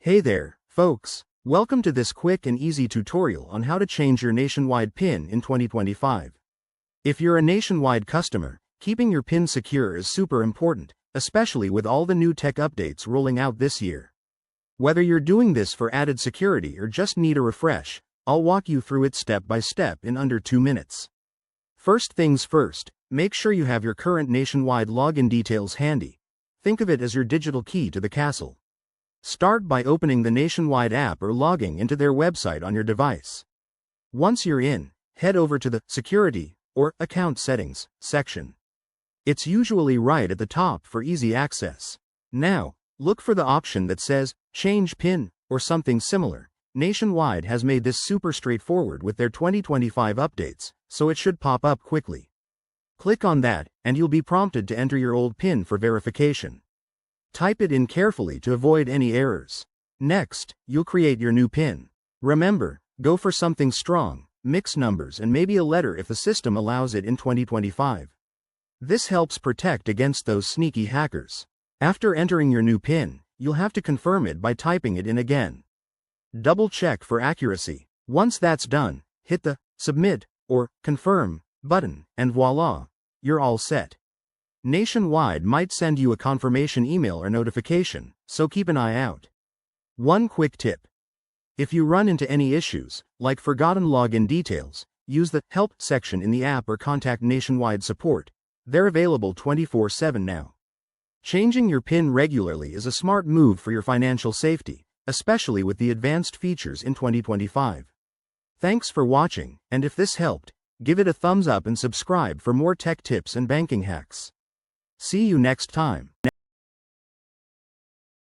Hey there, folks. Welcome to this quick and easy tutorial on how to change your nationwide PIN in 2025. If you're a nationwide customer, keeping your PIN secure is super important, especially with all the new tech updates rolling out this year. Whether you're doing this for added security or just need a refresh, I'll walk you through it step by step in under 2 minutes. First things first, make sure you have your current nationwide login details handy. Think of it as your digital key to the castle. Start by opening the Nationwide app or logging into their website on your device. Once you're in, head over to the Security or Account Settings section. It's usually right at the top for easy access. Now, look for the option that says Change PIN or something similar. Nationwide has made this super straightforward with their 2025 updates, so it should pop up quickly. Click on that, and you'll be prompted to enter your old PIN for verification. Type it in carefully to avoid any errors. Next, you'll create your new PIN. Remember, go for something strong, mix numbers and maybe a letter if the system allows it in 2025. This helps protect against those sneaky hackers. After entering your new PIN, you'll have to confirm it by typing it in again. Double check for accuracy. Once that's done, hit the Submit or Confirm button, and voila, you're all set. Nationwide might send you a confirmation email or notification, so keep an eye out. One quick tip. If you run into any issues, like forgotten login details, use the Help section in the app or contact Nationwide support. They're available 24/7 now. Changing your PIN regularly is a smart move for your financial safety, especially with the advanced features in 2025. Thanks for watching, and if this helped, give it a thumbs up and subscribe for more tech tips and banking hacks. See you next time.